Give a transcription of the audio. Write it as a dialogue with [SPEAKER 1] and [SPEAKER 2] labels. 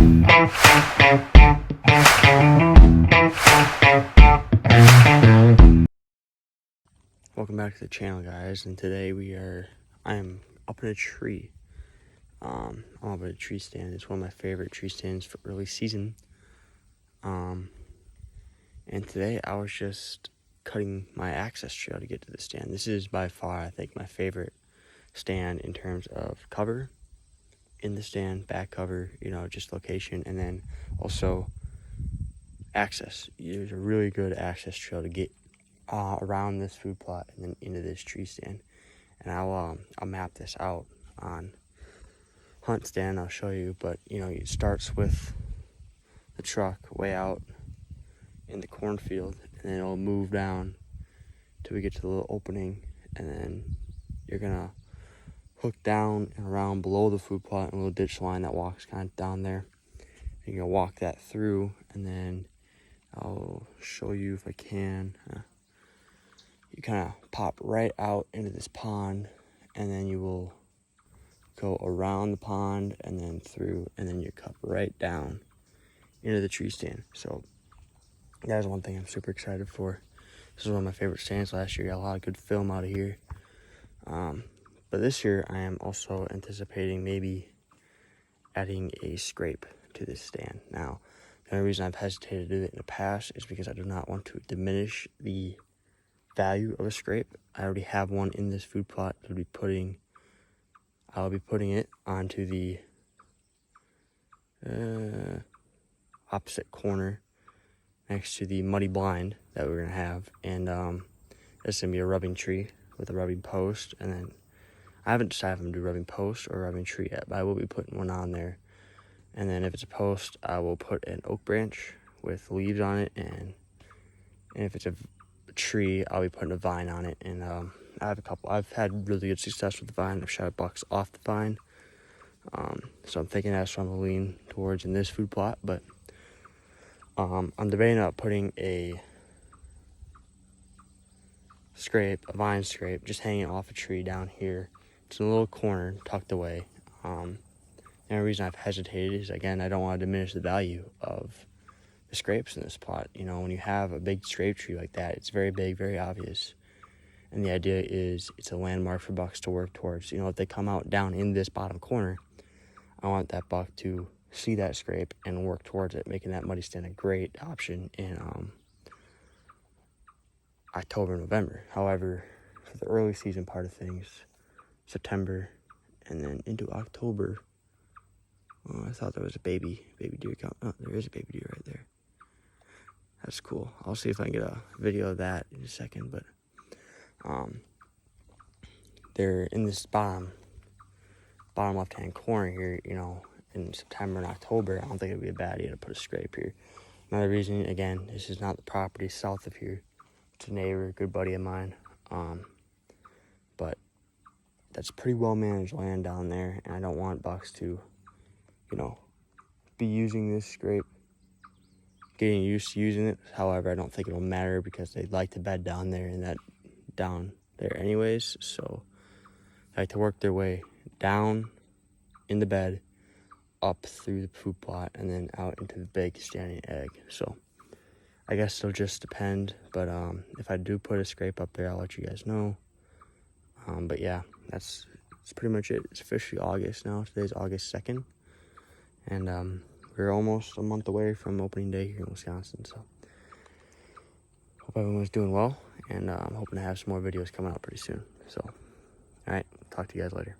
[SPEAKER 1] Welcome back to the channel, guys, and today I am up in a tree. I'm up at a tree stand. It's one of my favorite tree stands for early season. And today I was just cutting my access trail to get to the stand. This is by far, I think, my favorite stand in terms of cover in the stand, back cover, just location, and then also access. There's a really good access trail to get around this food plot and then into this tree stand. And I'll map this out on Hunt Stand. I'll show you, but it starts with the truck way out in the cornfield, and then it'll move down till we get to the little opening, and then you're gonna hook down and around below the food plot and a little ditch line that walks kind of down there. And you're gonna walk that through, and then I'll show you if I can. You kind of pop right out into this pond, and then you will go around the pond and then through, and then you cut right down into the tree stand. So that is one thing I'm super excited for. This is one of my favorite stands last year. Got a lot of good film out of here. But this year I am also anticipating maybe adding a scrape to this stand. Now, the only reason I've hesitated to do it in the past is because I do not want to diminish the value of a scrape. I already have one in this food plot. I'll be putting it onto the opposite corner next to the muddy blind that we're gonna have, and it's gonna be a rubbing tree with a rubbing post. And then I haven't decided if I'm gonna do rubbing post or rubbing tree yet, but I will be putting one on there. And then if it's a post, I will put an oak branch with leaves on it, and if it's a tree, I'll be putting a vine on it. And I've had really good success with the vine. I've shot bucks off the vine. So I'm thinking that's what I'm gonna lean towards in this food plot. But I'm debating about putting a vine scrape, just hanging off a tree down here. It's in a little corner tucked away. The only reason I've hesitated is, again, I don't want to diminish the value of the scrapes in this plot. When you have a big scrape tree like that, it's very big, very obvious. And the idea is it's a landmark for bucks to work towards. If they come out down in this bottom corner, I want that buck to see that scrape and work towards it, making that muddy stand a great option in October, November. However, for the early season part of things, September and then into October, I thought there was a baby deer count. Oh, there is a baby deer right there. That's cool. I'll see if I can get a video of that in a second. But they're in this bottom left-hand corner here, in September and October. I don't think it would be a bad idea to put a scrape here. Another reason, again, this is not the property south of here. It's a neighbor, good buddy of mine. But that's pretty well managed land down there, and I don't want bucks to, be using this scrape, getting used to using it. However, I don't think it'll matter because they like to bed down there anyways. So they like to work their way down in the bed, up through the food plot, and then out into the big standing egg. So I guess it'll just depend. But if I do put a scrape up there, I'll let you guys know. But yeah, that's pretty much it. It's officially August now. Today's August 2nd. And we're almost a month away from opening day here in Wisconsin. So hope everyone's doing well. And I'm hoping to have some more videos coming out pretty soon. So, all right, talk to you guys later.